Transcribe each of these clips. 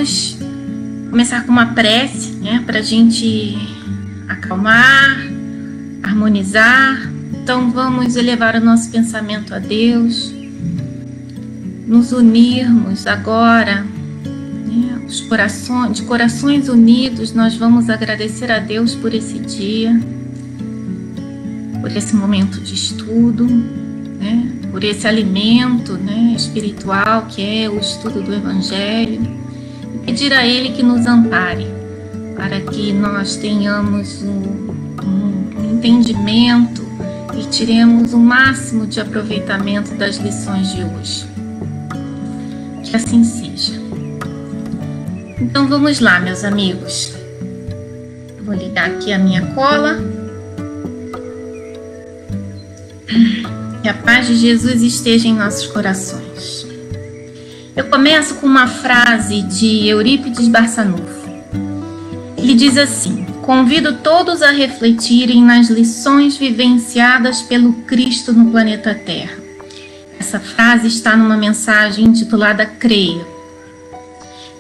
vamos começar com uma prece, né, para a gente acalmar, harmonizar. Então vamos elevar o nosso pensamento a Deus, nos unirmos agora, né, de corações unidos. Nós vamos agradecer a Deus por esse dia, por esse momento de estudo, né, por esse alimento, né, espiritual que é o estudo do Evangelho, e pedir a Ele que nos ampare, para que nós tenhamos um entendimento e tiremos o máximo de aproveitamento das lições de hoje. Que assim seja. Então vamos lá, meus amigos. Vou ligar aqui a minha cola. Que a paz de Jesus esteja em nossos corações. Eu começo com uma frase de Eurípides Barçanufo. Ele diz assim: convido todos a refletirem nas lições vivenciadas pelo Cristo no planeta Terra. Essa frase está numa mensagem intitulada Creia.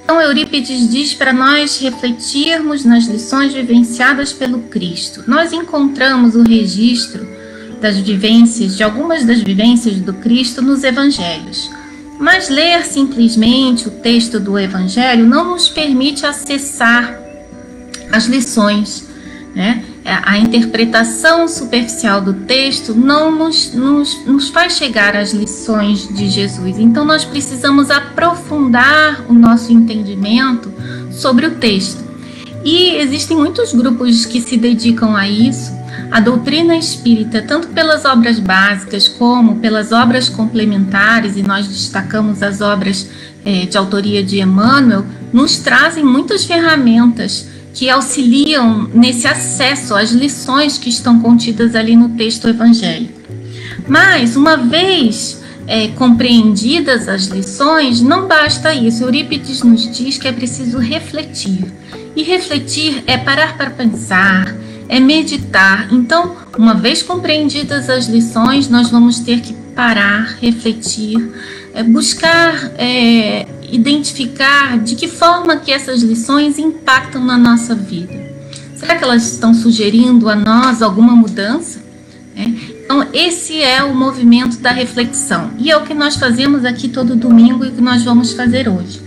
Então Eurípides diz para nós refletirmos nas lições vivenciadas pelo Cristo. Nós encontramos o registro das vivências, de algumas das vivências do Cristo nos Evangelhos. Mas ler simplesmente o texto do Evangelho não nos permite acessar as lições, né? A interpretação superficial do texto não nos faz chegar às lições de Jesus. Então nós precisamos aprofundar o nosso entendimento sobre o texto. E existem muitos grupos que se dedicam a isso. A doutrina espírita, tanto pelas obras básicas como pelas obras complementares, e nós destacamos as obras de autoria de Emmanuel, nos trazem muitas ferramentas que auxiliam nesse acesso às lições que estão contidas ali no texto evangélico. Mas, uma vez compreendidas as lições, não basta isso. Eurípides nos diz que é preciso refletir. E refletir é parar para pensar, é meditar. Então, uma vez compreendidas as lições, nós vamos ter que parar, refletir, buscar identificar de que forma que essas lições impactam na nossa vida. Será que elas estão sugerindo a nós alguma mudança? Então, esse é o movimento da reflexão. E é o que nós fazemos aqui todo domingo e o que nós vamos fazer hoje.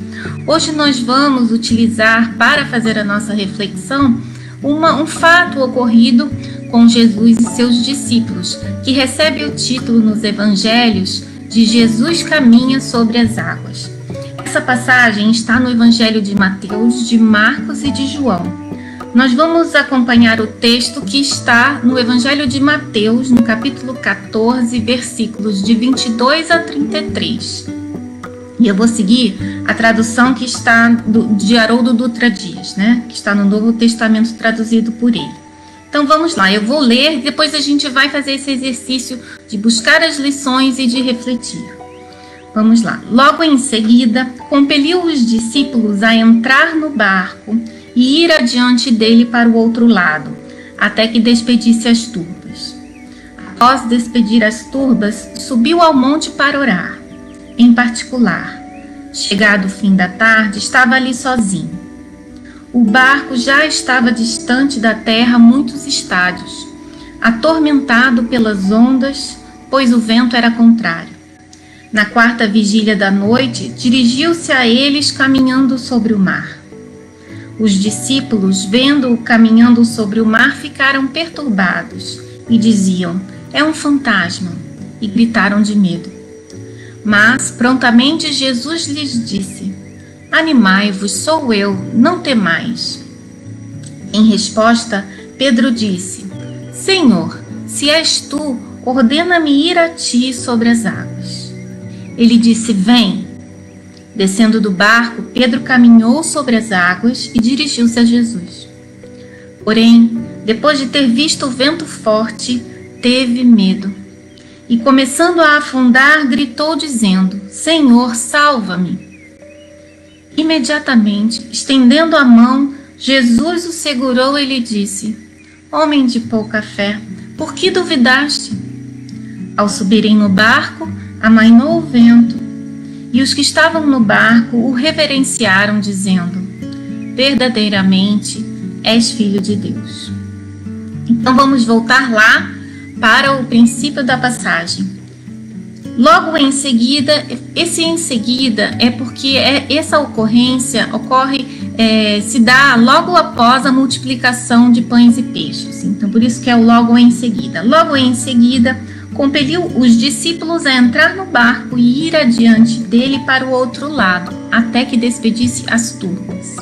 Hoje nós vamos utilizar, para fazer a nossa reflexão, um fato ocorrido com Jesus e seus discípulos, que recebe o título nos evangelhos de Jesus caminha sobre as águas. Essa passagem está no Evangelho de Mateus, de Marcos e de João. Nós vamos acompanhar o texto que está no Evangelho de Mateus, no capítulo 14, versículos de 22 a 33. E eu vou seguir a tradução que está de Haroldo Dutra Dias, né? Que está no Novo Testamento traduzido por ele. Então vamos lá, eu vou ler e depois a gente vai fazer esse exercício de buscar as lições e de refletir. Vamos lá. Logo em seguida, compeliu os discípulos a entrar no barco e ir adiante dele para o outro lado, até que despedisse as turbas. Após despedir as turbas, subiu ao monte para orar. Em particular, chegado o fim da tarde, estava ali sozinho. O barco já estava distante da terra muitos estádios, atormentado pelas ondas, pois o vento era contrário. Na quarta vigília da noite, dirigiu-se a eles caminhando sobre o mar. Os discípulos, vendo-o caminhando sobre o mar, ficaram perturbados e diziam: é um fantasma, e gritaram de medo. Mas prontamente Jesus lhes disse: animai-vos, sou eu, não temais. Em resposta, Pedro disse: Senhor, se és tu, ordena-me ir a ti sobre as águas. Ele disse: vem. Descendo do barco, Pedro caminhou sobre as águas e dirigiu-se a Jesus. Porém, depois de ter visto o vento forte, teve medo. E começando a afundar, gritou dizendo: Senhor, salva-me. Imediatamente, estendendo a mão, Jesus o segurou e lhe disse: homem de pouca fé, por que duvidaste? Ao subirem no barco, amainou o vento, E os que estavam no barco o reverenciaram, dizendo: verdadeiramente és filho de Deus. Então vamos voltar lá para o princípio da passagem. Logo em seguida, esse em seguida é porque essa ocorrência se dá logo após a multiplicação de pães e peixes. Então, por isso que é o logo em seguida. Logo em seguida, compeliu os discípulos a entrar no barco e ir adiante dele para o outro lado, até que despedisse as turbas.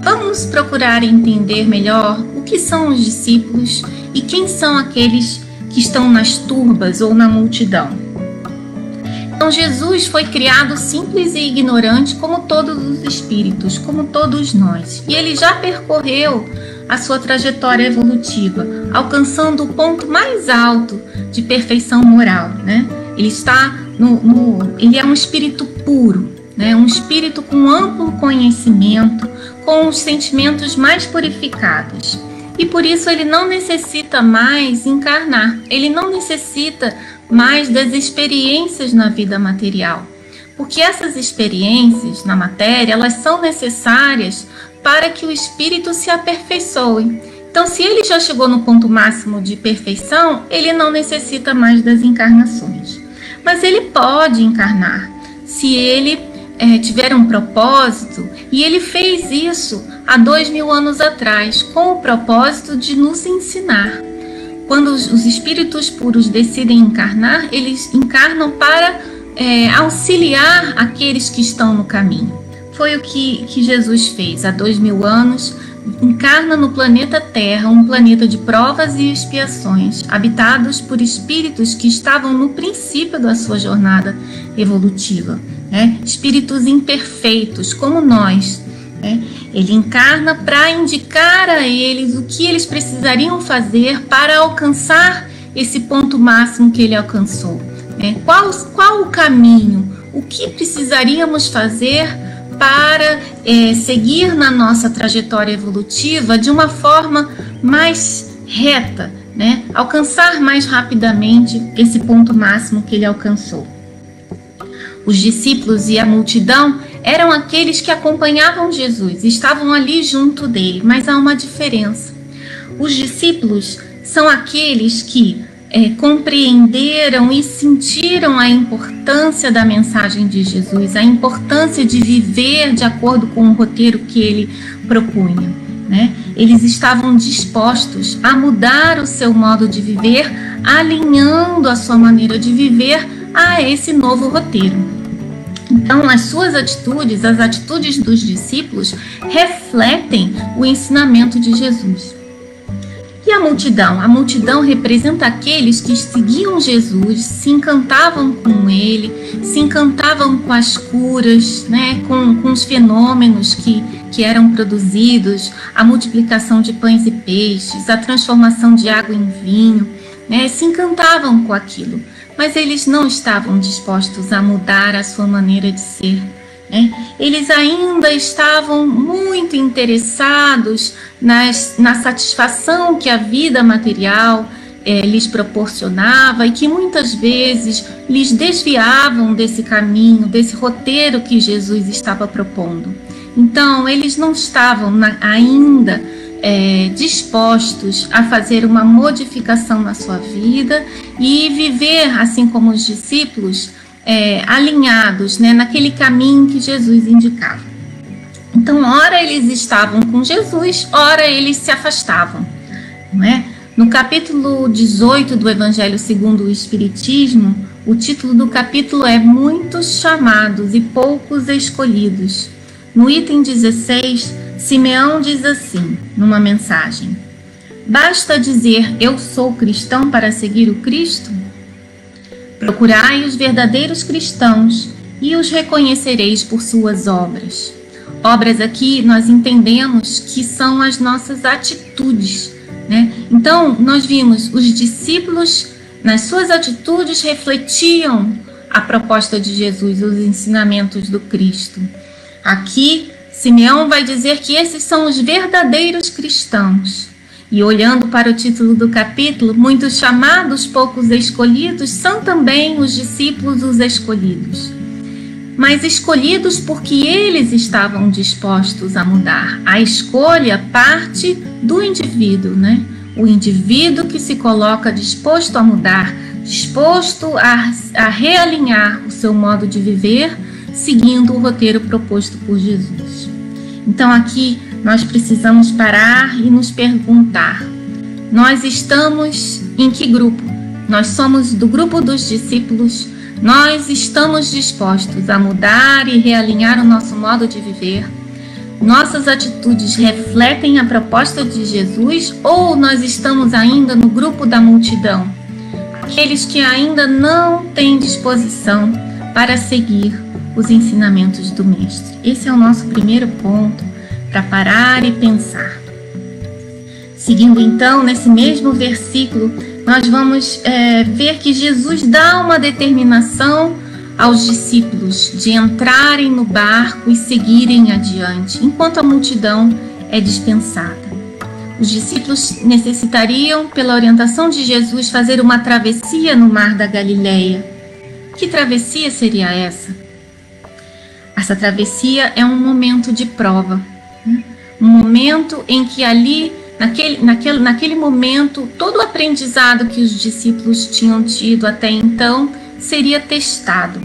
Vamos procurar entender melhor o que são os discípulos e quem são aqueles que estão nas turbas ou na multidão. Então, Jesus foi criado simples e ignorante como todos os espíritos, como todos nós. E ele já percorreu a sua trajetória evolutiva, alcançando o ponto mais alto de perfeição moral, né? Ele está ele é um espírito puro, né? Um espírito com amplo conhecimento, com os sentimentos mais purificados. E por isso ele não necessita mais encarnar, ele não necessita mais das experiências na vida material, porque essas experiências na matéria, elas são necessárias para que o espírito se aperfeiçoe. Então, se ele já chegou no ponto máximo de perfeição, ele não necessita mais das encarnações. Mas ele pode encarnar, se ele tiver um propósito, e ele fez isso há 2000 anos atrás, com o propósito de nos ensinar. Quando os espíritos puros decidem encarnar, eles encarnam para auxiliar aqueles que estão no caminho. Foi o que Jesus fez há 2000 anos, encarna no planeta Terra, um planeta de provas e expiações, habitados por espíritos que estavam no princípio da sua jornada evolutiva, né? Espíritos imperfeitos, como nós. Ele encarna para indicar a eles o que eles precisariam fazer para alcançar esse ponto máximo que ele alcançou. Qual o caminho? O que precisaríamos fazer para seguir na nossa trajetória evolutiva de uma forma mais reta, né? Alcançar mais rapidamente esse ponto máximo que ele alcançou. Os discípulos e a multidão eram aqueles que acompanhavam Jesus, estavam ali junto dele, mas há uma diferença. Os discípulos são aqueles que compreenderam e sentiram a importância da mensagem de Jesus, a importância de viver de acordo com o roteiro que ele propunha, né? Eles estavam dispostos a mudar o seu modo de viver, alinhando a sua maneira de viver a esse novo roteiro. Então, as suas atitudes, as atitudes dos discípulos, refletem o ensinamento de Jesus. E a multidão? A multidão representa aqueles que seguiam Jesus, se encantavam com ele, se encantavam com as curas, né, com os fenômenos que eram produzidos, a multiplicação de pães e peixes, a transformação de água em vinho, né, se encantavam com aquilo. Mas eles não estavam dispostos a mudar a sua maneira de ser, né? Eles ainda estavam muito interessados na satisfação que a vida material lhes proporcionava e que muitas vezes lhes desviavam desse caminho, desse roteiro que Jesus estava propondo. Então, eles não estavam ainda dispostos a fazer uma modificação na sua vida e viver, assim como os discípulos, alinhados, né, naquele caminho que Jesus indicava. Então, ora eles estavam com Jesus, ora eles se afastavam, não é? No capítulo 18 do Evangelho segundo o Espiritismo, o título do capítulo é Muitos Chamados e Poucos Escolhidos. No item 16, Simeão diz assim, numa mensagem: basta dizer eu sou cristão para seguir o Cristo? Procurai os verdadeiros cristãos e os reconhecereis por suas obras. Obras aqui nós entendemos que são as nossas atitudes, né? Então nós vimos os discípulos nas suas atitudes refletiam a proposta de Jesus, os ensinamentos do Cristo. Aqui Simeão vai dizer que esses são os verdadeiros cristãos. E olhando para o título do capítulo, muitos chamados, poucos escolhidos, são também os discípulos os escolhidos. mas escolhidos porque eles estavam dispostos a mudar. A escolha parte do indivíduo, né? O indivíduo que se coloca disposto a mudar, disposto a realinhar o seu modo de viver, seguindo o roteiro proposto por Jesus. Então aqui nós precisamos parar e nos perguntar: nós estamos em que grupo? Nós somos do grupo dos discípulos? Nós estamos dispostos a mudar e realinhar o nosso modo de viver? Nossas atitudes refletem a proposta de Jesus ou nós estamos ainda no grupo da multidão? Aqueles que ainda não têm disposição para seguir os ensinamentos do Mestre. Esse é o nosso primeiro ponto para parar e pensar. Seguindo então, nesse mesmo versículo, nós vamos ver que Jesus dá uma determinação aos discípulos de entrarem no barco e seguirem adiante, enquanto a multidão é dispensada. Os discípulos necessitariam, pela orientação de Jesus, fazer uma travessia no mar da Galileia. Que travessia seria essa? Essa travessia é um momento de prova, né? Um momento em que ali, naquele momento, todo o aprendizado que os discípulos tinham tido até então seria testado.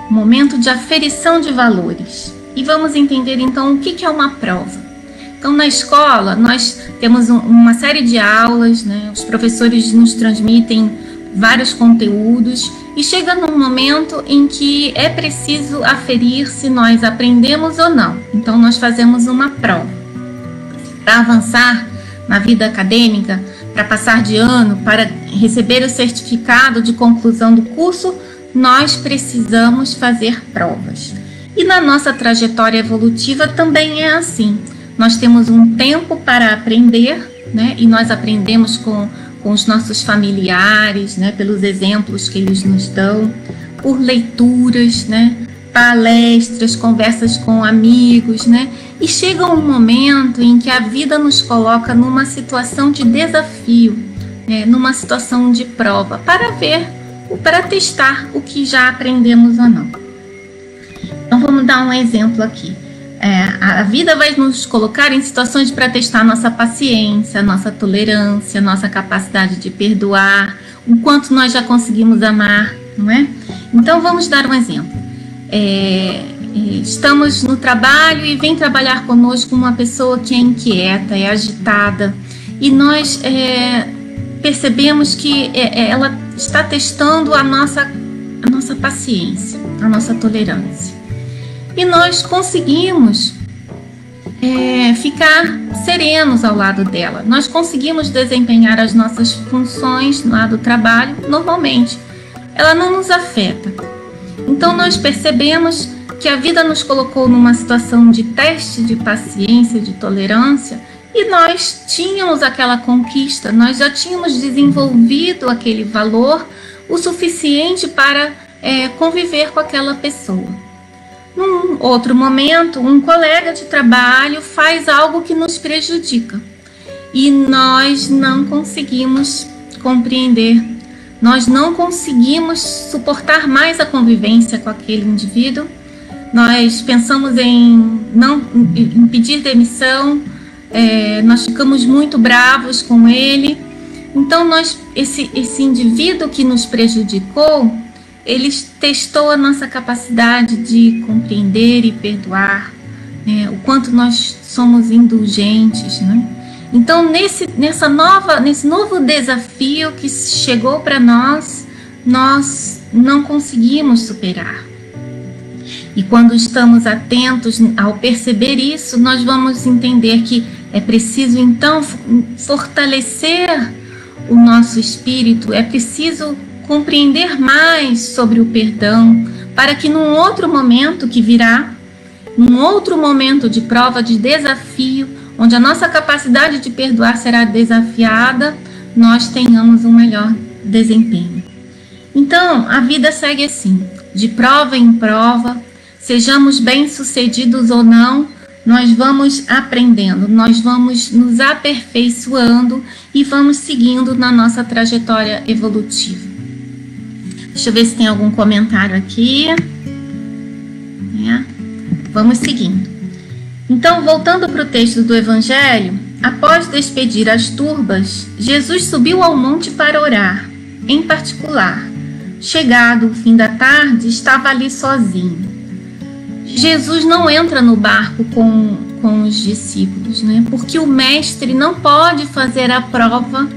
Um momento de aferição de valores. E vamos entender então o que é uma prova. Então, na escola, nós temos uma série de aulas, né? Os professores nos transmitem vários conteúdos e chega num momento em que é preciso aferir se nós aprendemos ou não. Então, nós fazemos uma prova. Para avançar na vida acadêmica, para passar de ano, para receber o certificado de conclusão do curso, nós precisamos fazer provas. E na nossa trajetória evolutiva também é assim. Nós temos um tempo para aprender, né? E nós aprendemos com os nossos familiares, né? Pelos exemplos que eles nos dão, por leituras, né? Palestras, conversas com amigos, né? E chega um momento em que a vida nos coloca numa situação de desafio, né? Numa situação de prova, para testar o que já aprendemos ou não. Então vamos dar um exemplo aqui. A vida vai nos colocar em situações para testar nossa paciência, nossa tolerância, nossa capacidade de perdoar, o quanto nós já conseguimos amar, não é? Então vamos dar um exemplo. Estamos no trabalho e vem trabalhar conosco uma pessoa que é inquieta, é agitada, e nós percebemos que ela está testando a nossa paciência, a nossa tolerância. E nós conseguimos ficar serenos ao lado dela. Nós conseguimos desempenhar as nossas funções lá do trabalho normalmente. Ela não nos afeta. Então nós percebemos que a vida nos colocou numa situação de teste de paciência, de tolerância, e nós tínhamos aquela conquista, nós já tínhamos desenvolvido aquele valor o suficiente para conviver com aquela pessoa. Num outro momento, um colega de trabalho faz algo que nos prejudica e nós não conseguimos compreender, nós não conseguimos suportar mais a convivência com aquele indivíduo, nós pensamos em pedir demissão, nós ficamos muito bravos com ele. Então, esse indivíduo que nos prejudicou, ele testou a nossa capacidade de compreender e perdoar, né? O quanto nós somos indulgentes, né? Então, nesse novo desafio que chegou para nós não conseguimos superar. E quando estamos atentos ao perceber isso, nós vamos entender que é preciso, então, fortalecer o nosso espírito, é preciso compreender mais sobre o perdão, para que num outro momento que virá, num outro momento de prova, de desafio, onde a nossa capacidade de perdoar será desafiada, nós tenhamos um melhor desempenho. Então, a vida segue assim, de prova em prova, sejamos bem-sucedidos ou não, nós vamos aprendendo, nós vamos nos aperfeiçoando e vamos seguindo na nossa trajetória evolutiva. Deixa eu ver se tem algum comentário aqui. né? Vamos seguindo. Então, voltando para o texto do Evangelho, após despedir as turbas, Jesus subiu ao monte para orar. Em particular, chegado o fim da tarde, estava ali sozinho. Jesus não entra no barco com os discípulos, né? Porque o mestre não pode fazer a prova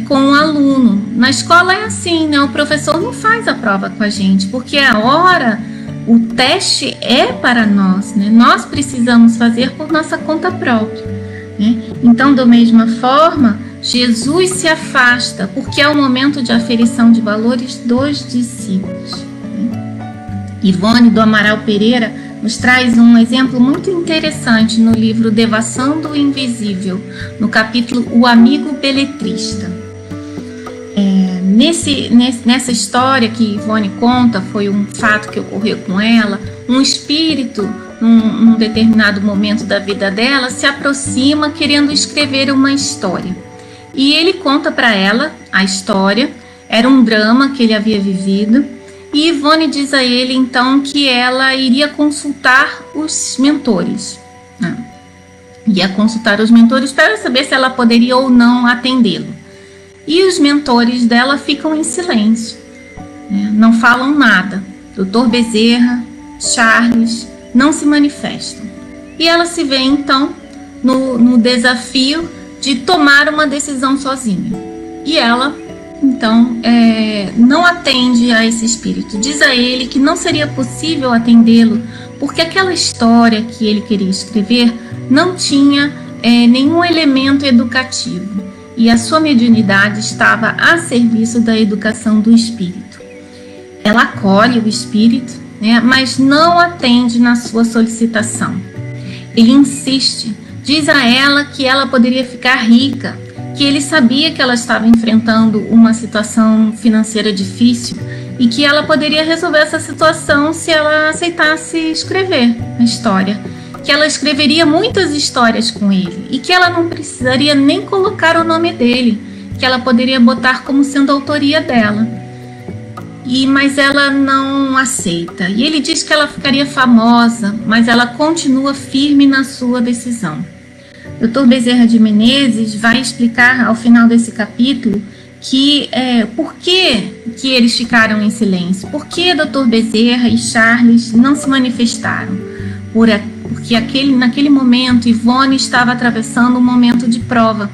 com o aluno. Na escola é assim, né? O professor não faz a prova com a gente, porque a hora, o teste é para nós, né? Nós precisamos fazer por nossa conta própria, né? Então, da mesma forma, Jesus se afasta, porque é o momento de aferição de valores dos discípulos, né? Ivone do Amaral Pereira nos traz um exemplo muito interessante no livro Devassando o Invisível, no capítulo O Amigo Beletrista. Nessa história que Ivone conta, foi um fato que ocorreu com ela, um espírito, num determinado momento da vida dela, se aproxima querendo escrever uma história. E ele conta para ela a história, era um drama que ele havia vivido, e Ivone diz a ele, então, que ela iria consultar os mentores. Ia consultar os mentores para saber se ela poderia ou não atendê-lo. E os mentores dela ficam em silêncio, né? Não falam nada. Dr. Bezerra, Charles, não se manifestam. E ela se vê, então, no desafio de tomar uma decisão sozinha. E ela, então, não atende a esse espírito. Diz a ele que não seria possível atendê-lo, porque aquela história que ele queria escrever não tinha nenhum elemento educativo. E a sua mediunidade estava a serviço da educação do espírito. Ela acolhe o espírito, né, mas não atende na sua solicitação. Ele insiste, diz a ela que ela poderia ficar rica, que ele sabia que ela estava enfrentando uma situação financeira difícil e que ela poderia resolver essa situação se ela aceitasse escrever a história, que ela escreveria muitas histórias com ele e que ela não precisaria nem colocar o nome dele, que ela poderia botar como sendo a autoria dela. Mas ela não aceita. E ele diz que ela ficaria famosa, mas ela continua firme na sua decisão. Dr. Bezerra de Menezes vai explicar ao final desse capítulo que por que eles ficaram em silêncio, por que Dr. Bezerra e Charles não se manifestaram. Porque naquele momento Ivone estava atravessando um momento de prova.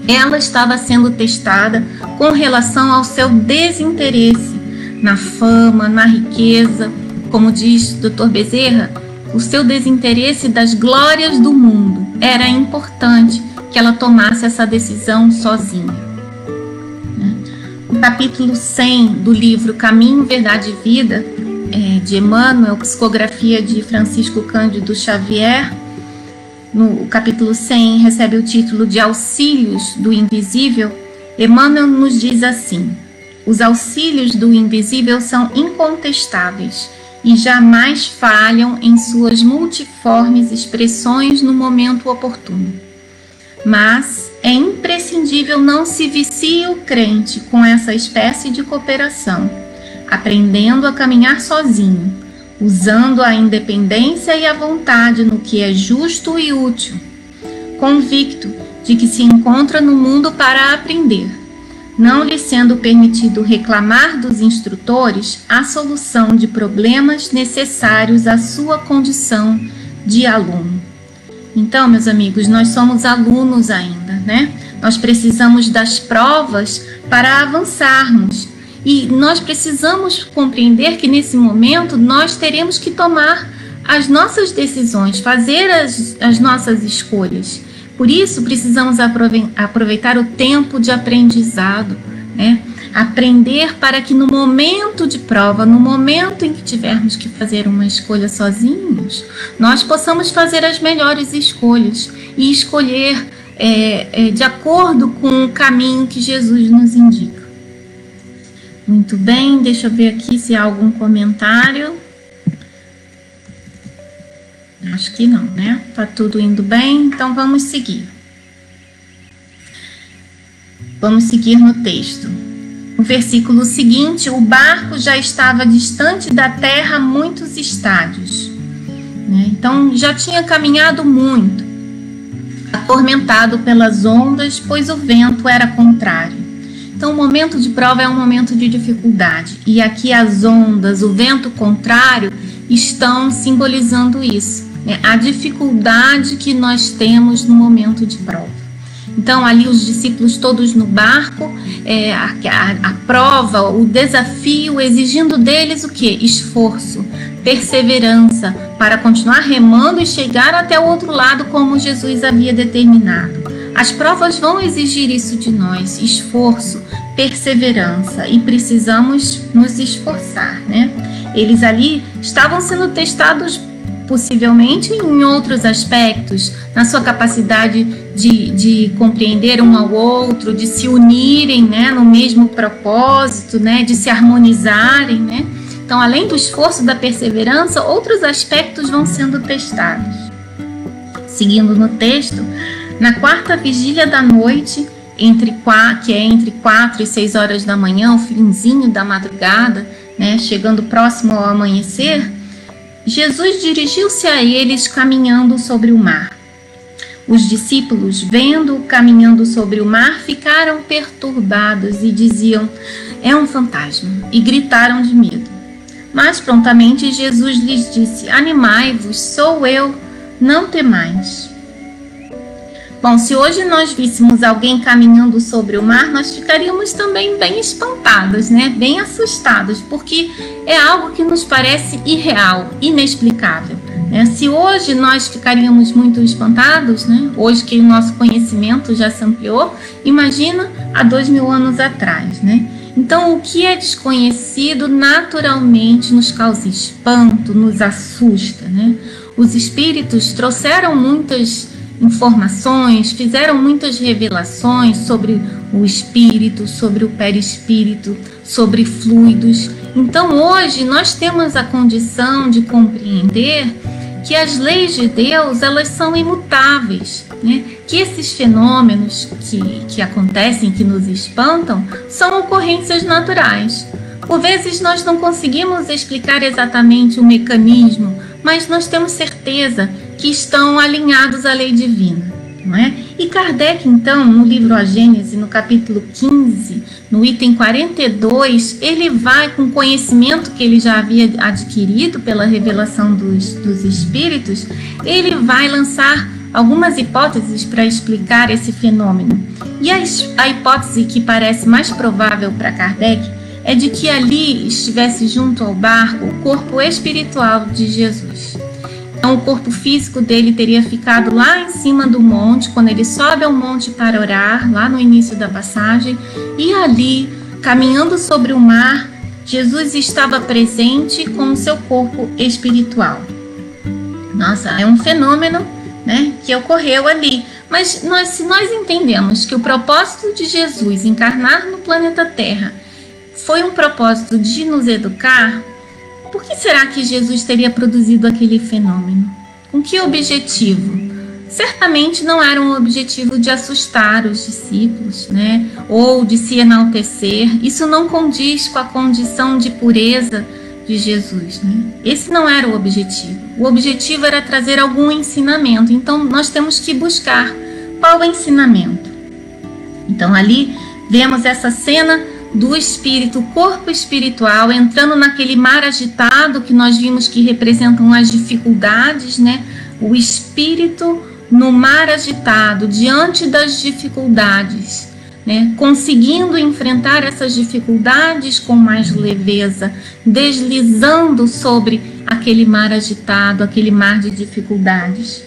Ela estava sendo testada com relação ao seu desinteresse na fama, na riqueza, como diz Dr. Bezerra, o seu desinteresse das glórias do mundo. Era importante que ela tomasse essa decisão sozinha. No capítulo 100 do livro Caminho, Verdade e Vida, de Emmanuel, psicografia de Francisco Cândido Xavier, no capítulo 100 recebe o título de Auxílios do Invisível. Emmanuel nos diz assim: os auxílios do invisível são incontestáveis e jamais falham em suas multiformes expressões no momento oportuno. Mas é imprescindível não se vicie o crente com essa espécie de cooperação, aprendendo a caminhar sozinho, usando a independência e a vontade no que é justo e útil, convicto de que se encontra no mundo para aprender, não lhe sendo permitido reclamar dos instrutores a solução de problemas necessários à sua condição de aluno. Então, meus amigos, nós somos alunos ainda, né? Nós precisamos das provas para avançarmos. E nós precisamos compreender que nesse momento nós teremos que tomar as nossas decisões, fazer as nossas escolhas. Por isso precisamos aproveitar o tempo de aprendizado, né? Aprender para que no momento de prova, no momento em que tivermos que fazer uma escolha sozinhos, nós possamos fazer as melhores escolhas e escolher de acordo com o caminho que Jesus nos indica. Muito bem, deixa eu ver aqui se há algum comentário. Acho que não, né? Tá tudo indo bem, então vamos seguir. Vamos seguir no texto. No versículo seguinte, o barco já estava distante da terra muitos estádios, né? Então já tinha caminhado muito, atormentado pelas ondas, pois o vento era contrário. Então o momento de prova é um momento de dificuldade, e aqui as ondas, o vento contrário, estão simbolizando isso, né? A dificuldade que nós temos no momento de prova. Então ali os discípulos todos no barco, a prova, o desafio exigindo deles o quê? Esforço, perseverança para continuar remando e chegar até o outro lado como Jesus havia determinado. As provas vão exigir isso de nós, esforço, perseverança, e precisamos nos esforçar, né? Eles ali estavam sendo testados possivelmente em outros aspectos, na sua capacidade de compreender um ao outro, de se unirem, né, no mesmo propósito, né, de se harmonizarem, né? Então, além do esforço, da perseverança, outros aspectos vão sendo testados. Seguindo no texto, na quarta vigília da noite, que é entre 4 e 6 horas da manhã, o finzinho da madrugada, né, chegando próximo ao amanhecer, Jesus dirigiu-se a eles caminhando sobre o mar. Os discípulos, vendo-o caminhando sobre o mar, ficaram perturbados e diziam: é um fantasma, e gritaram de medo. Mas prontamente Jesus lhes disse: animai-vos, sou eu, não temais. Bom, se hoje nós víssemos alguém caminhando sobre o mar, nós ficaríamos também bem espantados, né? Bem assustados, porque é algo que nos parece irreal, inexplicável, né? Se hoje nós ficaríamos muito espantados, né? Hoje que o nosso conhecimento já se ampliou, imagina há 2000 anos atrás, né? Então, o que é desconhecido naturalmente nos causa espanto, nos assusta, né? Os espíritos trouxeram muitas informações, fizeram muitas revelações sobre o espírito, sobre o perispírito, sobre fluidos. Então hoje nós temos a condição de compreender que as leis de Deus, elas são imutáveis, né? Que esses fenômenos que acontecem, que nos espantam, são ocorrências naturais. Por vezes nós não conseguimos explicar exatamente o mecanismo, mas nós temos certeza que estão alinhados à lei divina, não é? E Kardec, então, no livro A Gênese, no capítulo 15, no item 42, ele vai, com o conhecimento que ele já havia adquirido pela revelação dos espíritos, ele vai lançar algumas hipóteses para explicar esse fenômeno. E a hipótese que parece mais provável para Kardec é de que ali estivesse junto ao barco o corpo espiritual de Jesus. Então, o corpo físico dele teria ficado lá em cima do monte, quando ele sobe ao monte para orar, lá no início da passagem, e ali, caminhando sobre o mar, Jesus estava presente com o seu corpo espiritual. Nossa, é um fenômeno, né, que ocorreu ali. Mas se nós entendemos que o propósito de Jesus encarnar no planeta Terra foi um propósito de nos educar, por que será que Jesus teria produzido aquele fenômeno? Com que objetivo? Certamente não era um objetivo de assustar os discípulos, né? Ou de se enaltecer. Isso não condiz com a condição de pureza de Jesus, né? Esse não era o objetivo. O objetivo era trazer algum ensinamento. Então, nós temos que buscar qual o ensinamento. Então, ali vemos essa cena do espírito, o corpo espiritual, entrando naquele mar agitado que nós vimos que representam as dificuldades, né? O espírito no mar agitado, diante das dificuldades, né? Conseguindo enfrentar essas dificuldades com mais leveza, deslizando sobre aquele mar agitado, aquele mar de dificuldades.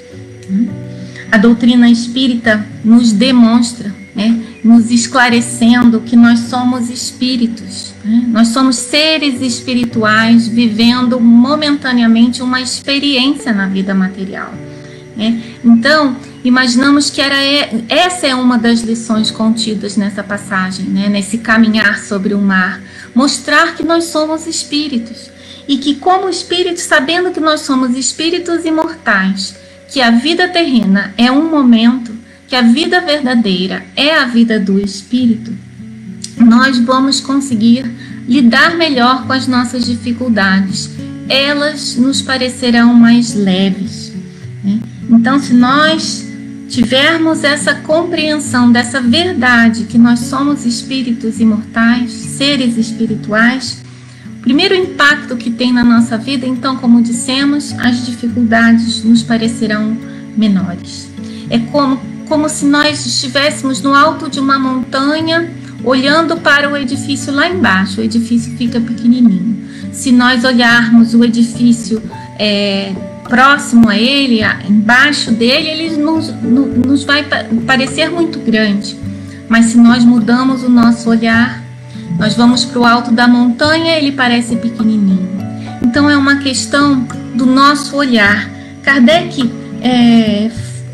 A doutrina espírita nos demonstra, né, nos esclarecendo que nós somos espíritos, né? Nós somos seres espirituais vivendo momentaneamente uma experiência na vida material, né? Então, imaginamos que essa é uma das lições contidas nessa passagem, né? Nesse caminhar sobre o mar, mostrar que nós somos espíritos e que, como espíritos, sabendo que nós somos espíritos imortais, que a vida terrena é um momento, que a vida verdadeira é a vida do espírito, nós vamos conseguir lidar melhor com as nossas dificuldades. Elas nos parecerão mais leves, né? Então, se nós tivermos essa compreensão dessa verdade, que nós somos espíritos imortais, seres espirituais, o primeiro impacto que tem na nossa vida, então, como dissemos, as dificuldades nos parecerão menores. É como se nós estivéssemos no alto de uma montanha, olhando para o edifício lá embaixo. O edifício fica pequenininho. Se nós olharmos o edifício próximo a ele, embaixo dele, ele nos vai parecer muito grande. Mas se nós mudamos o nosso olhar, nós vamos para o alto da montanha, ele parece pequenininho. Então é uma questão do nosso olhar. Kardec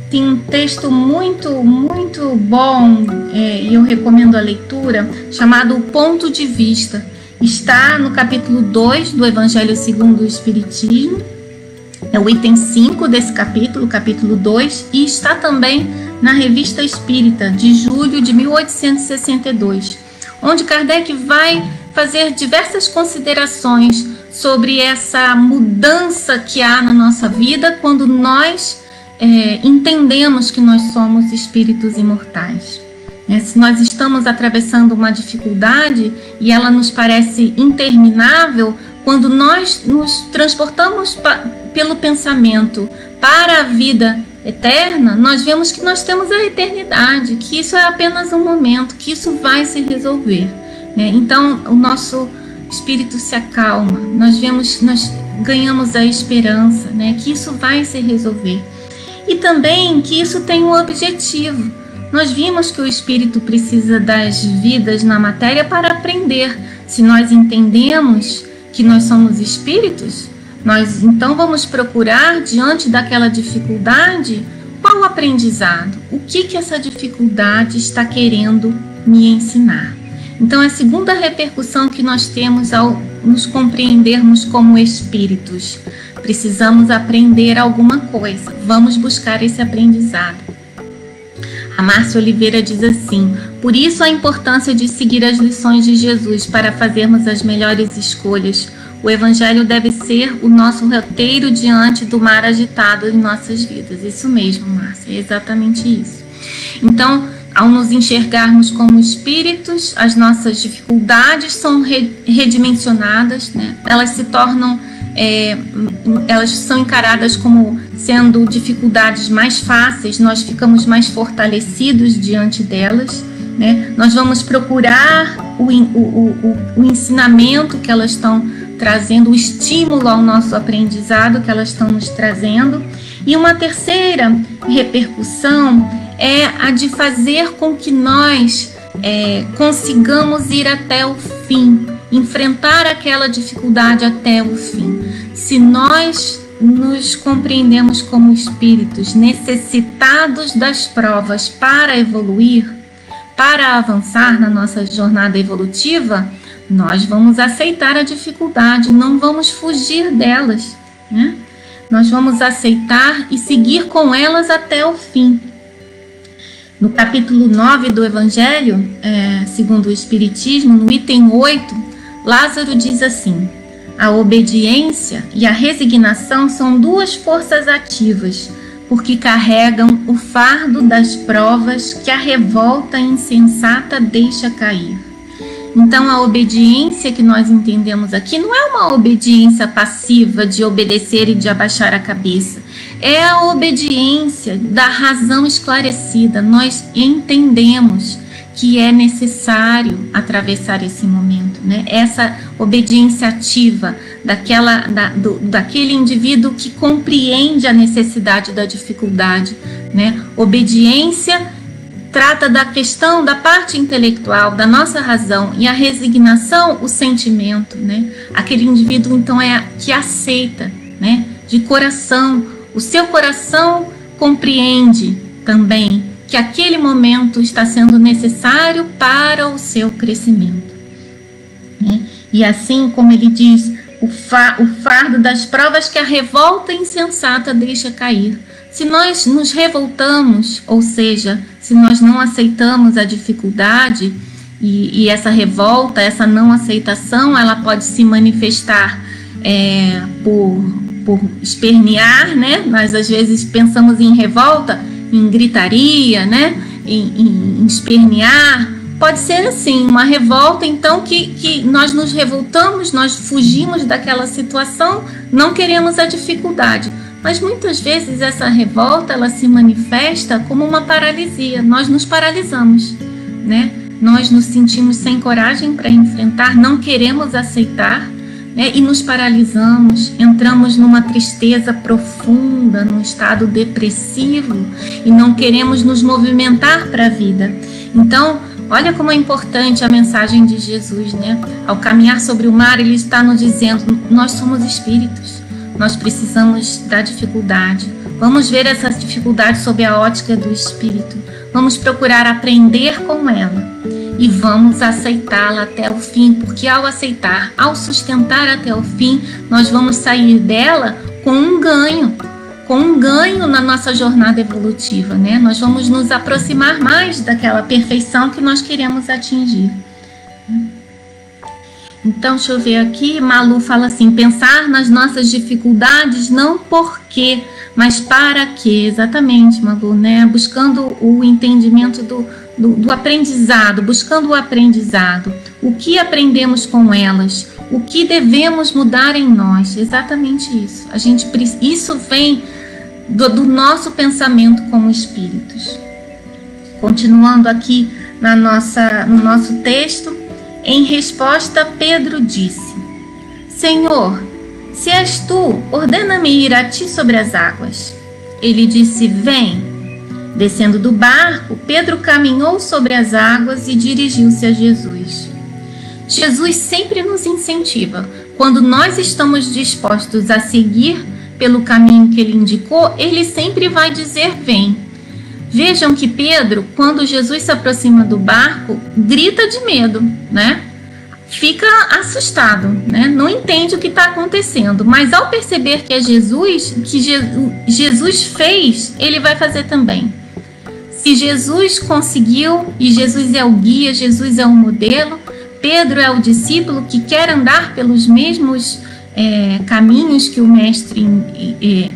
tem um texto muito bom, e eu recomendo a leitura, chamado O Ponto de Vista. Está no capítulo 2 do Evangelho segundo o Espiritismo, é o item 5 desse capítulo, capítulo 2, e está também na Revista Espírita, de julho de 1862, onde Kardec vai fazer diversas considerações sobre essa mudança que há na nossa vida quando nós entendemos que nós somos espíritos imortais. Se nós estamos atravessando uma dificuldade e ela nos parece interminável, quando nós nos transportamos pelo pensamento para a vida eterna, nós vemos que nós temos a eternidade, que isso é apenas um momento, que isso vai se resolver, né? Então o nosso espírito se acalma, nós ganhamos a esperança, né? Que isso vai se resolver. E também que isso tem um objetivo. Nós vimos que o espírito precisa das vidas na matéria para aprender. Se nós entendemos que nós somos espíritos, nós então vamos procurar, diante daquela dificuldade, qual o aprendizado? O que essa dificuldade está querendo me ensinar? Então, é a segunda repercussão que nós temos ao nos compreendermos como espíritos. Precisamos aprender alguma coisa. Vamos buscar esse aprendizado. A Márcia Oliveira diz assim: por isso a importância de seguir as lições de Jesus para fazermos as melhores escolhas. O Evangelho deve ser o nosso roteiro diante do mar agitado em nossas vidas. Isso mesmo, Márcia, é exatamente isso. Então, ao nos enxergarmos como espíritos, as nossas dificuldades são redimensionadas, né? Elas se tornam, elas são encaradas como sendo dificuldades mais fáceis, nós ficamos mais fortalecidos diante delas, né? Nós vamos procurar o ensinamento que elas estão trazendo, o estímulo ao nosso aprendizado que elas estão nos trazendo. E uma terceira repercussão é a de fazer com que nós consigamos ir até o fim, enfrentar aquela dificuldade até o fim. Se nós nos compreendemos como espíritos necessitados das provas para evoluir, para avançar na nossa jornada evolutiva, nós vamos aceitar a dificuldade, não vamos fugir delas, né? Nós vamos aceitar e seguir com elas até o fim. No capítulo 9 do Evangelho, segundo o Espiritismo, no item 8, Lázaro diz assim: a obediência e a resignação são duas forças ativas, porque carregam o fardo das provas que a revolta insensata deixa cair. Então, a obediência que nós entendemos aqui não é uma obediência passiva de obedecer e de abaixar a cabeça. É a obediência da razão esclarecida. Nós entendemos que é necessário atravessar esse momento, né? Essa obediência ativa daquele indivíduo que compreende a necessidade da dificuldade, né? Obediência trata da questão da parte intelectual, da nossa razão, e a resignação, o sentimento, né? Aquele indivíduo, então, que aceita, né? De coração, o seu coração compreende também que aquele momento está sendo necessário para o seu crescimento, né? E assim, como ele diz, o fardo das provas que a revolta insensata deixa cair. Se nós nos revoltamos, ou seja, se nós não aceitamos a dificuldade, E essa revolta, essa não aceitação, ela pode se manifestar por espernear, né? Nós às vezes pensamos em revolta, em gritaria, né? Em espernear. Pode ser assim, uma revolta, então, que nós nos revoltamos, nós fugimos daquela situação, não queremos a dificuldade. Mas muitas vezes essa revolta, ela se manifesta como uma paralisia. Nós nos paralisamos, né? Nós nos sentimos sem coragem para enfrentar, não queremos aceitar, né? E nos paralisamos, entramos numa tristeza profunda, num estado depressivo e não queremos nos movimentar para a vida. Então, olha como é importante a mensagem de Jesus, né? Ao caminhar sobre o mar, ele está nos dizendo, nós somos espíritos, nós precisamos da dificuldade. Vamos ver essa dificuldade sob a ótica do espírito. Vamos procurar aprender com ela e vamos aceitá-la até o fim, porque ao aceitar, ao sustentar até o fim, nós vamos sair dela com um ganho na nossa jornada evolutiva, né? Nós vamos nos aproximar mais daquela perfeição que nós queremos atingir. Então, deixa eu ver aqui, Malu fala assim, pensar nas nossas dificuldades, não por quê, mas para quê, exatamente, Malu, né? Buscando o entendimento do aprendizado, buscando o aprendizado, o que aprendemos com elas, o que devemos mudar em nós, exatamente isso. Isso vem do nosso pensamento como espíritos. Continuando aqui no nosso texto, em resposta, Pedro disse, Senhor, se és tu, ordena-me ir a ti sobre as águas. Ele disse, vem. Descendo do barco, Pedro caminhou sobre as águas e dirigiu-se a Jesus. Jesus sempre nos incentiva. Quando nós estamos dispostos a seguir pelo caminho que ele indicou, ele sempre vai dizer, vem. Vejam que Pedro, quando Jesus se aproxima do barco, grita de medo, né? Fica assustado, né? Não entende o que está acontecendo, mas ao perceber que é Jesus, que Jesus fez, ele vai fazer também. Se Jesus conseguiu, e Jesus é o guia, Jesus é o modelo, Pedro é o discípulo que quer andar pelos mesmos caminhos que o mestre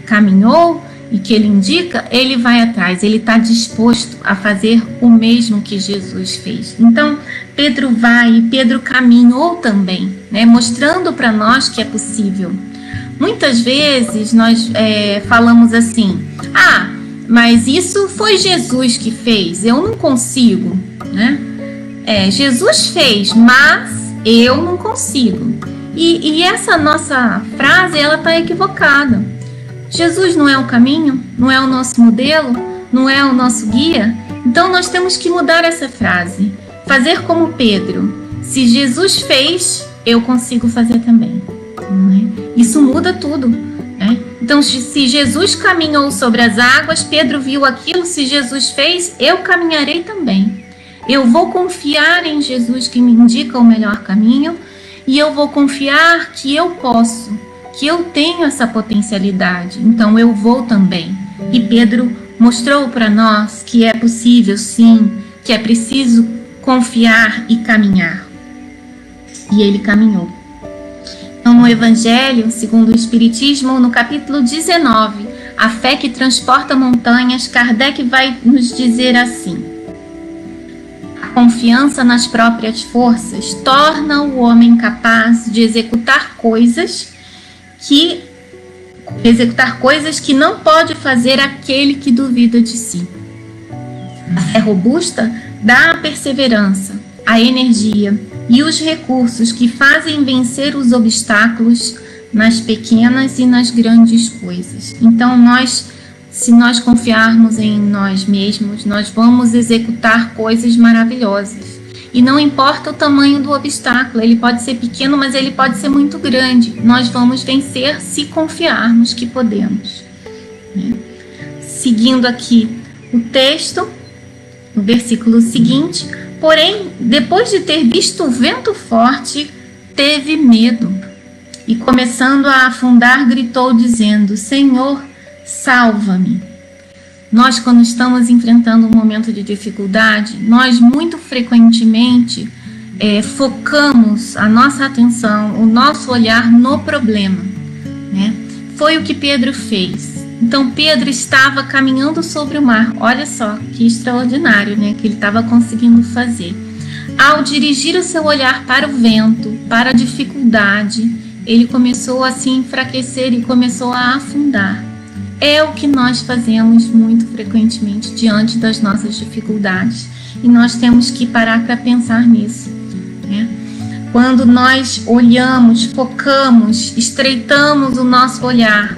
caminhou, e que ele indica, ele vai atrás, ele está disposto a fazer o mesmo que Jesus fez. Então, Pedro vai e Pedro caminhou também, né, mostrando para nós que é possível. Muitas vezes nós falamos assim, mas isso foi Jesus que fez, eu não consigo, né? Jesus fez, mas eu não consigo. E essa nossa frase, ela está equivocada. Jesus não é o caminho, não é o nosso modelo, não é o nosso guia. Então nós temos que mudar essa frase, fazer como Pedro. Se Jesus fez, eu consigo fazer também. Não é? Isso muda tudo, né? Então, se Jesus caminhou sobre as águas, Pedro viu aquilo, se Jesus fez, eu caminharei também. Eu vou confiar em Jesus que me indica o melhor caminho e eu vou confiar que eu posso, que eu tenho essa potencialidade, então eu vou também. E Pedro mostrou para nós que é possível sim, que é preciso confiar e caminhar. E ele caminhou. Então, no Evangelho, segundo o Espiritismo, no capítulo 19, A Fé que Transporta Montanhas, Kardec vai nos dizer assim: a confiança nas próprias forças torna o homem capaz de executar coisas que não pode fazer aquele que duvida de si. A fé robusta dá a perseverança, a energia e os recursos que fazem vencer os obstáculos nas pequenas e nas grandes coisas. Então, se nós confiarmos em nós mesmos, nós vamos executar coisas maravilhosas. E não importa o tamanho do obstáculo, ele pode ser pequeno, mas ele pode ser muito grande. Nós vamos vencer se confiarmos que podemos. Seguindo aqui o texto, no versículo seguinte, porém, depois de ter visto o vento forte, teve medo. E começando a afundar, gritou dizendo, Senhor, salva-me. Nós, quando estamos enfrentando um momento de dificuldade, nós muito frequentemente focamos a nossa atenção, o nosso olhar no problema, né? Foi o que Pedro fez. Então Pedro estava caminhando sobre o mar. Olha só que extraordinário, né, que ele estava conseguindo fazer. Ao dirigir o seu olhar para o vento, para a dificuldade, ele começou a se enfraquecer e começou a afundar. É o que nós fazemos muito frequentemente diante das nossas dificuldades. E nós temos que parar para pensar nisso, né? Quando nós olhamos, focamos, estreitamos o nosso olhar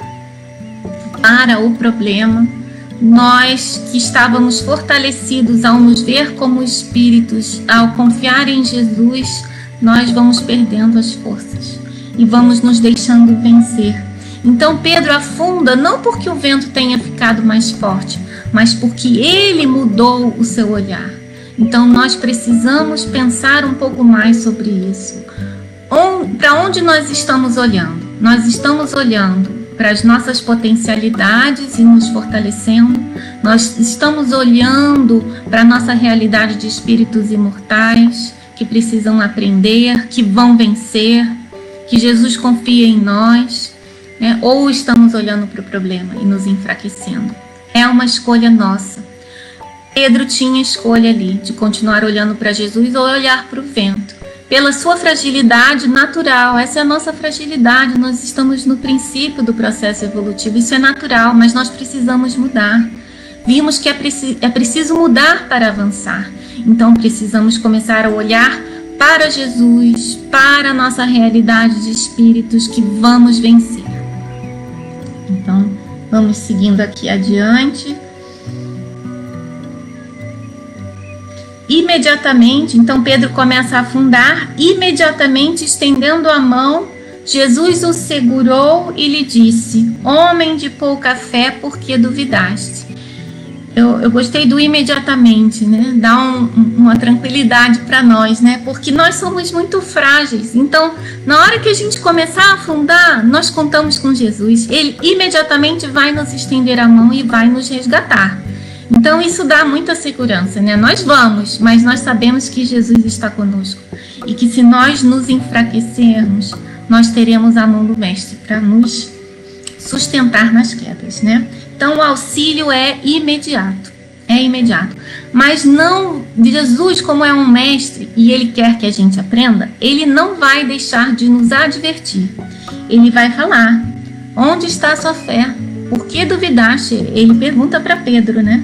para o problema, nós que estávamos fortalecidos ao nos ver como espíritos, ao confiar em Jesus, nós vamos perdendo as forças e vamos nos deixando vencer. Então Pedro afunda não porque o vento tenha ficado mais forte, mas porque ele mudou o seu olhar. Então nós precisamos pensar um pouco mais sobre isso. Para onde nós estamos olhando? Nós estamos olhando para as nossas potencialidades e nos fortalecendo. Nós estamos olhando para a nossa realidade de espíritos imortais que precisam aprender, que vão vencer, que Jesus confia em nós, né? Ou estamos olhando para o problema e nos enfraquecendo. É uma escolha nossa. Pedro tinha escolha ali de continuar olhando para Jesus ou olhar para o vento. Pela sua fragilidade natural, essa é a nossa fragilidade, nós estamos no princípio do processo evolutivo, isso é natural, mas nós precisamos mudar. Vimos que é preciso mudar para avançar, então precisamos começar a olhar para Jesus, para a nossa realidade de espíritos que vamos vencer. Então, vamos seguindo aqui adiante. Imediatamente, então Pedro começa a afundar, imediatamente estendendo a mão, Jesus o segurou e lhe disse: homem de pouca fé, por que duvidaste? Eu gostei do imediatamente, né? Dá uma tranquilidade para nós, né? Porque nós somos muito frágeis. Então, na hora que a gente começar a afundar, nós contamos com Jesus. Ele imediatamente vai nos estender a mão e vai nos resgatar. Então isso dá muita segurança, né? Nós vamos, mas nós sabemos que Jesus está conosco e que se nós nos enfraquecermos, nós teremos a mão do Mestre para nos sustentar nas quedas, né? Então o auxílio é imediato, mas não, Jesus, como é um mestre e ele quer que a gente aprenda, ele não vai deixar de nos advertir. Ele vai falar: onde está a sua fé? Por que duvidaste? Ele pergunta para Pedro, né?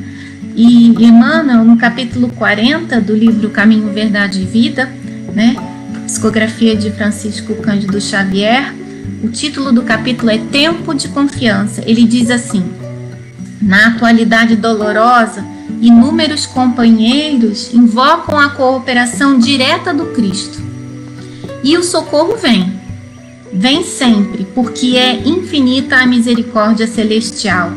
E Emmanuel, no capítulo 40 do livro Caminho, Verdade e Vida, né? Psicografia de Francisco Cândido Xavier, o título do capítulo é Tempo de Confiança. Ele diz assim: na atualidade dolorosa, inúmeros companheiros invocam a cooperação direta do Cristo. E o socorro vem sempre, porque é infinita a misericórdia celestial.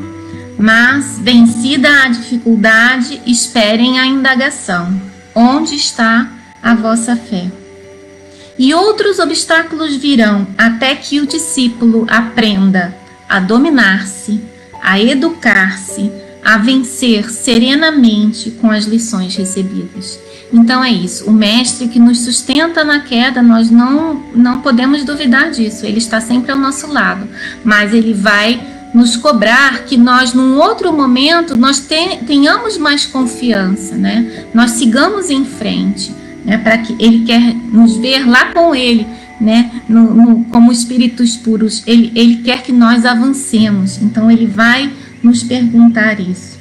Mas, vencida a dificuldade, esperem a indagação: onde está a vossa fé? E outros obstáculos virão, até que o discípulo aprenda a dominar-se, a educar-se, a vencer serenamente com as lições recebidas. Então é isso, o mestre que nos sustenta na queda, nós não podemos duvidar disso, ele está sempre ao nosso lado, mas ele vai nos cobrar que nós, num outro momento, nós tenhamos mais confiança, né? Nós sigamos em frente, né? Para que ele quer nos ver lá com ele, né? Como espíritos puros, ele quer que nós avancemos, então ele vai nos perguntar isso.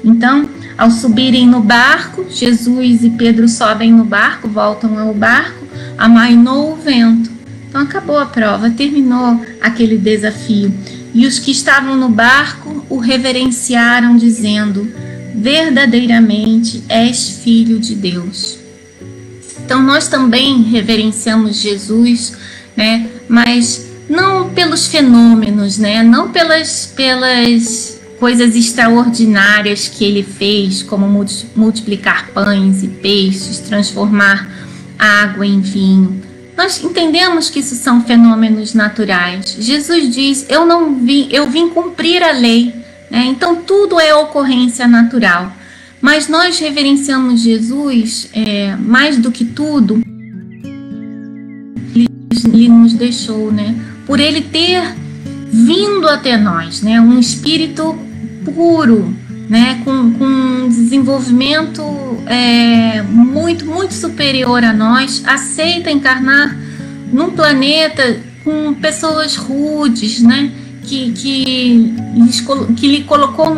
Então, ao subirem no barco, Jesus e Pedro sobem no barco, voltam ao barco, amainou o vento. Então acabou a prova, terminou aquele desafio. E os que estavam no barco o reverenciaram, dizendo: verdadeiramente és filho de Deus. Então nós também reverenciamos Jesus, né? Mas não pelos fenômenos, né? Não pelas coisas extraordinárias que ele fez, como multiplicar pães e peixes, transformar água em vinho. Nós entendemos que isso são fenômenos naturais. Jesus diz: eu vim cumprir a lei, né? Então tudo é ocorrência natural. Mas nós reverenciamos Jesus mais do que tudo, ele nos deixou, né? Por ele ter vindo até nós, né? Um espírito puro, né? Com um desenvolvimento muito superior a nós, aceita encarnar num planeta com pessoas rudes, né? Que lhe colocou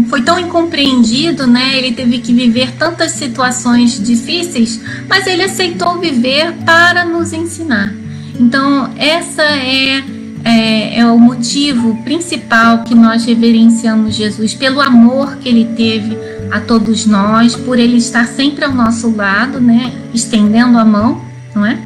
foi tão incompreendido, né? Ele teve que viver tantas situações difíceis, mas ele aceitou viver para nos ensinar. Então, essa é o motivo principal que nós reverenciamos Jesus, pelo amor que ele teve a todos nós, por ele estar sempre ao nosso lado, né? Estendendo a mão, não é?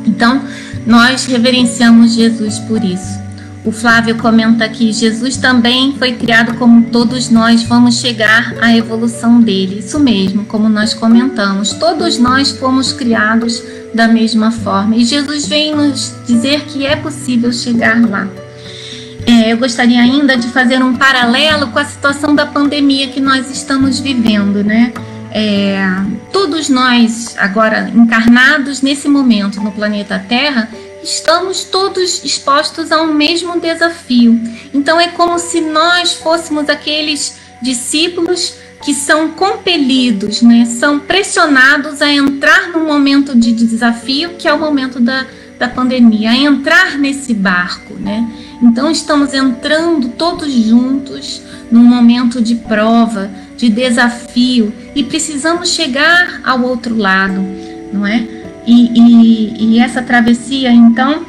Então, nós reverenciamos Jesus por isso. O Flávio comenta aqui, Jesus também foi criado como todos nós, vamos chegar à evolução dele. Isso mesmo, como nós comentamos, todos nós fomos criados da mesma forma. E Jesus vem nos dizer que é possível chegar lá. Eu gostaria ainda de fazer um paralelo com a situação da pandemia que nós estamos vivendo, né? Todos nós, agora encarnados nesse momento no planeta Terra, estamos todos expostos a um mesmo desafio. Então é como se nós fôssemos aqueles discípulos que são compelidos, né? São pressionados a entrar num momento de desafio, que é o momento da pandemia, a entrar nesse barco, né? Então estamos entrando todos juntos num momento de prova, de desafio, e precisamos chegar ao outro lado, não é? E essa travessia, então,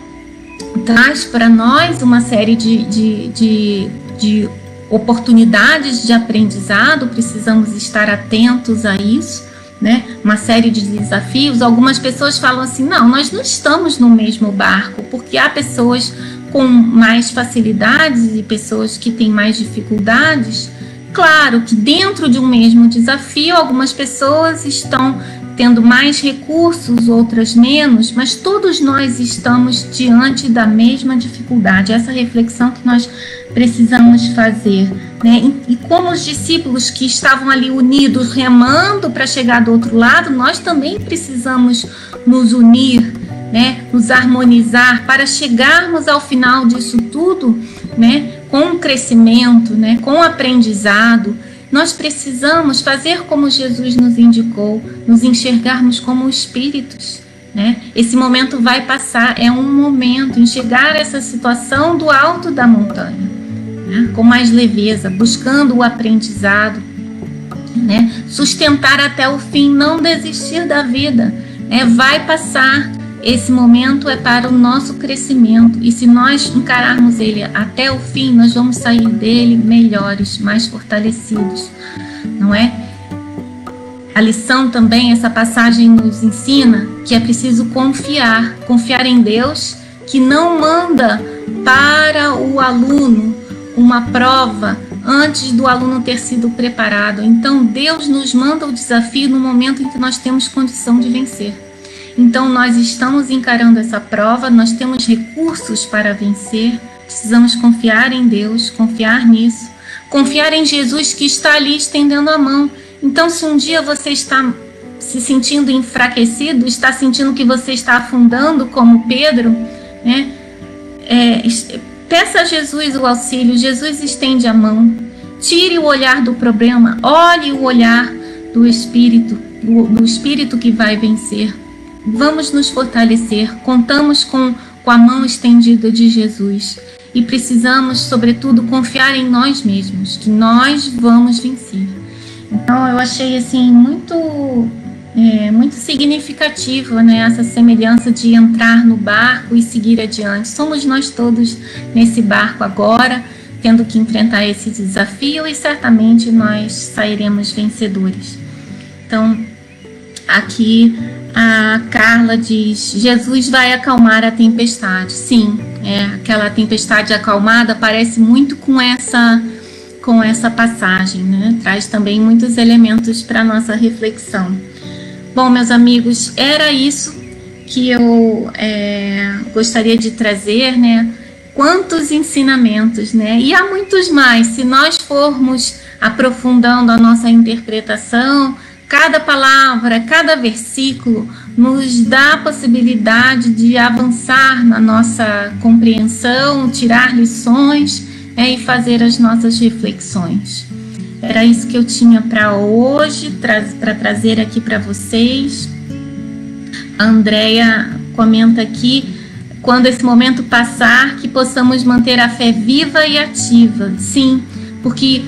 traz para nós uma série de oportunidades de aprendizado, precisamos estar atentos a isso, né? Uma série de desafios. Algumas pessoas falam assim, não, nós não estamos no mesmo barco, porque há pessoas com mais facilidades e pessoas que têm mais dificuldades. Claro que dentro de um mesmo desafio, algumas pessoas estão tendo mais recursos, outras menos, mas todos nós estamos diante da mesma dificuldade. Essa reflexão que nós precisamos fazer, né? E como os discípulos que estavam ali unidos, remando para chegar do outro lado, nós também precisamos nos unir, né? Nos harmonizar para chegarmos ao final disso tudo, né? Com crescimento, né? Com aprendizado. Nós precisamos fazer como Jesus nos indicou, nos enxergarmos como espíritos, né? Esse momento vai passar, é um momento, enxergar essa situação do alto da montanha, né? Com mais leveza, buscando o aprendizado, né? Sustentar até o fim, não desistir da vida, né? Vai passar, esse momento é para o nosso crescimento, e se nós encararmos ele até o fim, nós vamos sair dele melhores, mais fortalecidos, não é? A lição também, essa passagem nos ensina que é preciso confiar em Deus, que não manda para o aluno uma prova antes do aluno ter sido preparado. Então Deus nos manda o desafio no momento em que nós temos condição de vencer. Então nós estamos encarando essa prova, nós temos recursos para vencer, precisamos confiar em Deus, confiar nisso, confiar em Jesus que está ali estendendo a mão. Então se um dia você está se sentindo enfraquecido, está sentindo que você está afundando como Pedro, né? Peça a Jesus o auxílio, Jesus estende a mão, tire o olhar do problema, olhe o olhar do Espírito que vai vencer. Vamos nos fortalecer, contamos com a mão estendida de Jesus e precisamos, sobretudo, confiar em nós mesmos, que nós vamos vencer. Então, eu achei assim muito significativo, né, essa semelhança de entrar no barco e seguir adiante. Somos nós todos nesse barco agora, tendo que enfrentar esse desafio, e certamente nós sairemos vencedores. Então, aqui a Carla diz, Jesus vai acalmar a tempestade. Sim, aquela tempestade acalmada parece muito com essa passagem, né? Traz também muitos elementos para a nossa reflexão. Bom, meus amigos, era isso que eu gostaria de trazer, né? Quantos ensinamentos, né? E há muitos mais, se nós formos aprofundando a nossa interpretação, cada palavra, cada versículo nos dá a possibilidade de avançar na nossa compreensão, tirar lições, e fazer as nossas reflexões. Era isso que eu tinha para hoje, para trazer aqui para vocês. A Andréia comenta aqui, quando esse momento passar, que possamos manter a fé viva e ativa. Sim, porque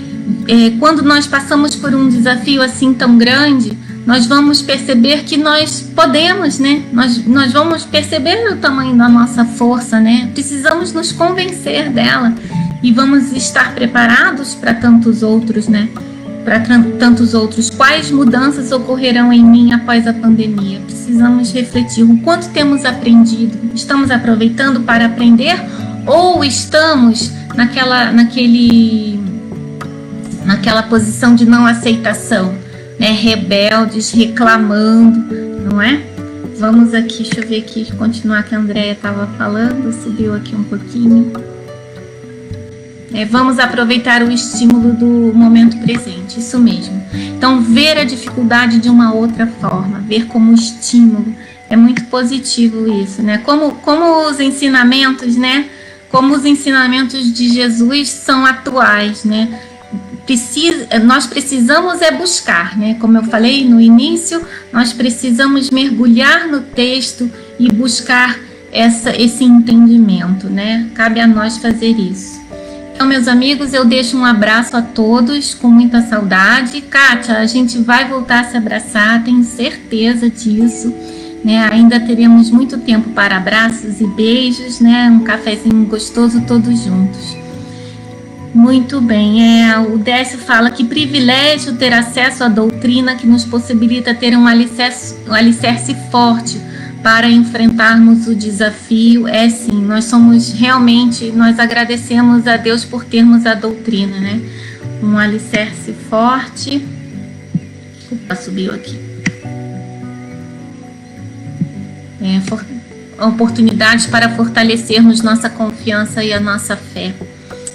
quando nós passamos por um desafio assim tão grande, nós vamos perceber que nós podemos, né? Nós vamos perceber o tamanho da nossa força, né? Precisamos nos convencer dela e vamos estar preparados para tantos outros, né? Para tantos outros. Quais mudanças ocorrerão em mim após a pandemia? Precisamos refletir o quanto temos aprendido. Estamos aproveitando para aprender ou estamos naquela posição de não aceitação, né? Rebeldes, reclamando, não é? Vamos aqui, deixa eu ver aqui, continuar que a Andréia estava falando, subiu aqui um pouquinho. Vamos aproveitar o estímulo do momento presente, isso mesmo. Então, ver a dificuldade de uma outra forma, ver como estímulo, é muito positivo isso, né? Como os ensinamentos, né? Como os ensinamentos de Jesus são atuais, né? Nós precisamos buscar, né? Como eu falei no início, nós precisamos mergulhar no texto e buscar esse entendimento, né? Cabe a nós fazer isso. Então, meus amigos, eu deixo um abraço a todos com muita saudade. Kátia, a gente vai voltar a se abraçar, tenho certeza disso, né? Ainda teremos muito tempo para abraços e beijos, né? Um cafezinho gostoso todos juntos. Muito bem, o Décio fala que privilégio ter acesso à doutrina que nos possibilita ter um alicerce forte para enfrentarmos o desafio. Sim, nós agradecemos a Deus por termos a doutrina, né? Um alicerce forte. Opa, subiu aqui. Oportunidades para fortalecermos nossa confiança e a nossa fé.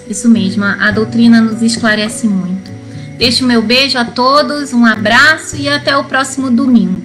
Isso mesmo, a doutrina nos esclarece muito. Deixo meu beijo a todos, um abraço e até o próximo domingo.